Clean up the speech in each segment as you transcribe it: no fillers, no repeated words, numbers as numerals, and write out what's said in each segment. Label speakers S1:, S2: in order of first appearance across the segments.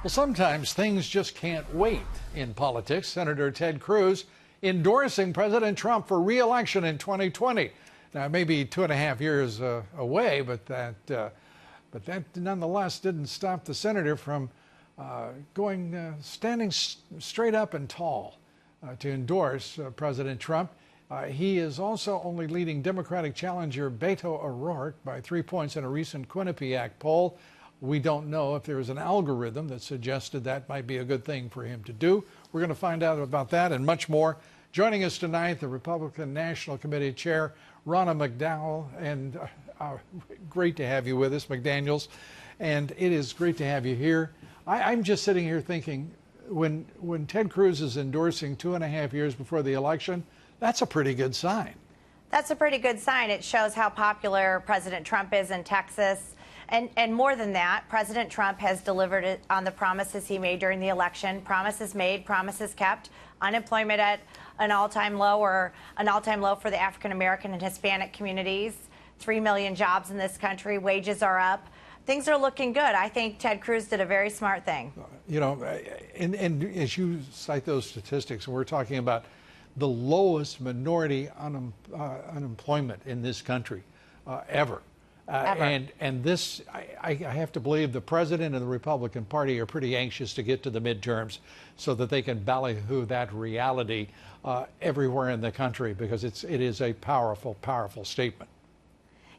S1: Well, sometimes things just can't wait in politics. Senator Ted Cruz endorsing President Trump for re-election in 2020. Now, it may be 2.5 years away, but that nonetheless didn't stop the senator from standing straight up and tall to endorse President Trump. He is also only leading Democratic challenger Beto O'Rourke by 3 points in a recent Quinnipiac poll. We don't know if there is an algorithm that suggested that might be a good thing for him to do. We're going to find out about that and much more. Joining us tonight, the Republican National Committee Chair, Ronna McDaniel, and great to have you with us, McDaniels. And it is great to have you here. I'm just sitting here thinking, when Ted Cruz is endorsing 2.5 years before the election, that's a pretty good sign.
S2: That's a pretty good sign. It shows how popular President Trump is in Texas. And more than that, President Trump has delivered on the promises he made during the election. Promises made, promises kept. Unemployment at an all-time low, or an all-time low for the African American and Hispanic communities. 3 million jobs in this country. Wages are up. Things are looking good. I think Ted Cruz did a very smart thing.
S1: You know, and as you cite those statistics, we're talking about the lowest minority unemployment in this country ever. And this, I have to believe the president and the Republican Party are pretty anxious to get to the midterms so that they can ballyhoo that reality everywhere in the country, because it is a powerful, powerful statement.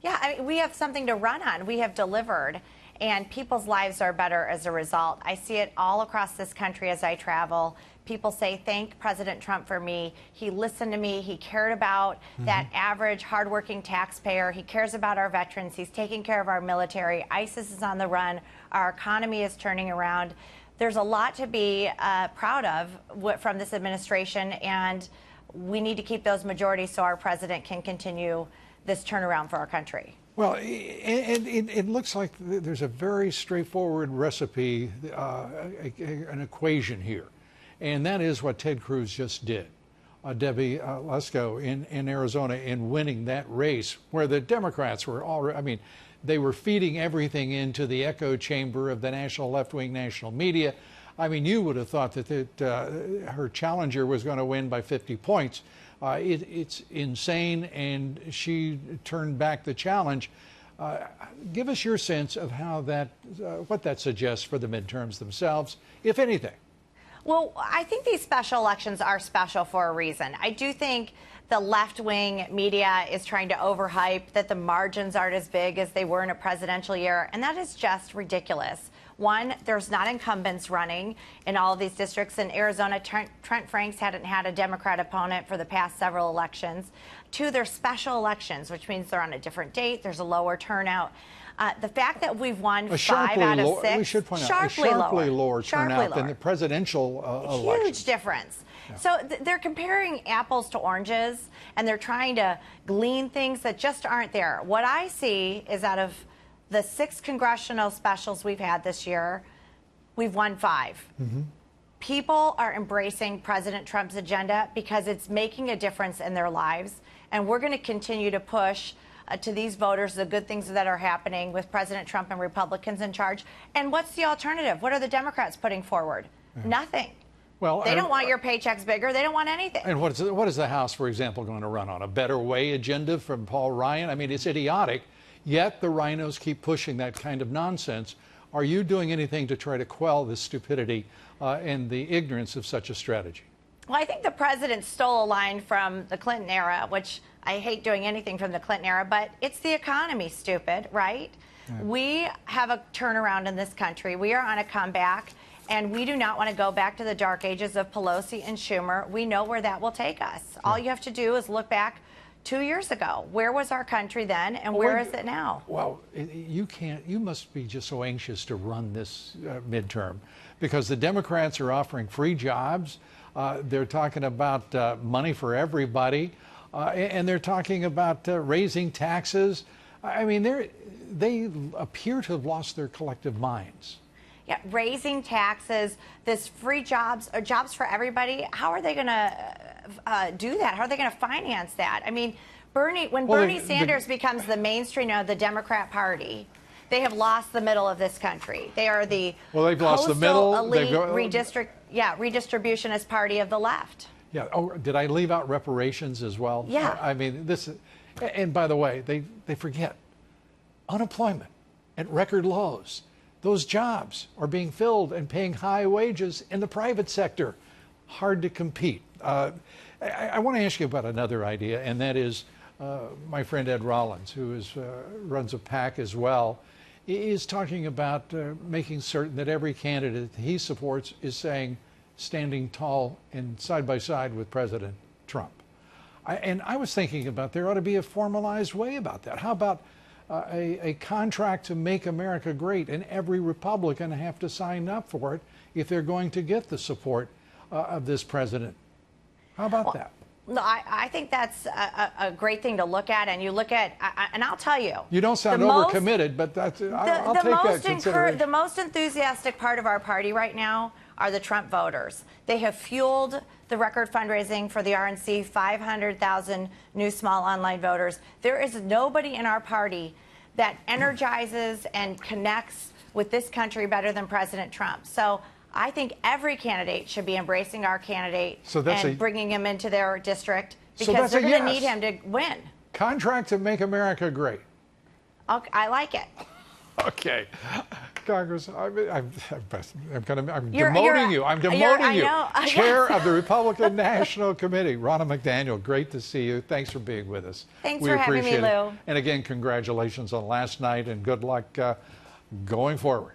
S2: Yeah, I mean, we have something to run on. We have delivered, and people's lives are better as a result. I see it all across this country as I travel. People say, thank President Trump for me. He listened to me. He cared about that average, hardworking taxpayer. He cares about our veterans. He's taking care of our military. ISIS is on the run. Our economy is turning around. There's a lot to be proud of from this administration, and we need to keep those majorities so our president can continue this turnaround for our country.
S1: Well, it looks like there's a very straightforward recipe, an equation here. And that is what Ted Cruz just did. Debbie Lesko in Arizona, in winning that race where the Democrats were already, I mean, they were feeding everything into the echo chamber of the national left-wing national media. I mean, you would have thought that her challenger was going to win by 50 points. It's insane, and she turned back the challenge. Give us your sense of how what that suggests for the midterms themselves, if anything.
S2: Well, I think these special elections are special for a reason. I do think the left-wing media is trying to overhype that the margins aren't as big as they were in a presidential year, and that is just ridiculous. One, there's not incumbents running in all of these districts. In Arizona, Trent Franks hadn't had a Democrat opponent for the past several elections. Two, they're special elections, which means they're on a different date. There's a lower turnout. The fact that we've won 5 out of 6,
S1: we should point out, a sharply lower turnout than the presidential election.
S2: Huge difference. Yeah. So they're comparing apples to oranges, and they're trying to glean things that just aren't there. What I see is, out of the 6 congressional specials we've had this year, we've won 5. People are embracing President Trump's agenda because it's making a difference in their lives, and we're going to continue to push to these voters the good things that are happening with President Trump and Republicans in charge. And what's the alternative? What are the Democrats putting forward? Nothing.
S1: Well,
S2: they don't want your paychecks bigger. They don't want anything.
S1: And what is the House, for example, going to run on? A better way agenda from Paul Ryan? I mean, it's idiotic, yet the rhinos keep pushing that kind of nonsense. Are you doing anything to try to quell this stupidity and the ignorance of such a strategy?
S2: Well, I think the president stole a line from the Clinton era, which I hate doing anything from the Clinton era, but it's the economy, stupid, right? Yeah. We have a turnaround in this country. We are on a comeback, and we do not want to go back to the dark ages of Pelosi and Schumer. We know where that will take us. Yeah. All you have to do is look back 2 years ago. Where was our country then, and where is it now?
S1: Well, you must be just so anxious to run this midterm, because the Democrats are offering free jobs. They're talking about money for everybody, and they're talking about raising taxes. I mean, they appear to have lost their collective minds.
S2: Yeah, raising taxes, this free jobs, or jobs for everybody. How are they going to do that? How are they going to finance that? I mean, when Bernie Sanders becomes the mainstream of the Democrat Party, They have lost the middle of this country. They are the
S1: they've lost the middle.
S2: Elite redistributionist party of the left.
S1: Yeah. Oh, did I leave out reparations as well?
S2: Yeah.
S1: I mean, this. And by the way, they forget unemployment at record lows. Those jobs are being filled and paying high wages in the private sector. Hard to compete. I want to ask you about another idea, and that is my friend Ed Rollins, who runs a PAC as well, is talking about making certain that every candidate he supports is standing tall and side by side with President Trump. And I was thinking about there ought to be a formalized way about that. How about a contract to make America great, and every Republican have to sign up for it if they're going to get the support of this president? How about that?
S2: No, I think that's a great thing to look at, and you look at, and I'll tell you.
S1: You don't sound overcommitted, but that's, I'll take that consideration.
S2: The most enthusiastic part of our party right now are the Trump voters. They have fueled the record fundraising for the RNC, 500,000 new small online voters. There is nobody in our party that energizes and connects with this country better than President Trump. So I think every candidate should be embracing our candidate and bringing him into their district, because they're going to need him to win.
S1: Contract to make America great.
S2: Okay, I like it.
S1: Okay. Congress, I'm demoting you. I'm demoting you. Chair of the Republican National Committee, Ronna McDaniel, great to see you. Thanks for being with us.
S2: Thanks for having me, Lou.
S1: And again, congratulations on last night, and good luck going forward.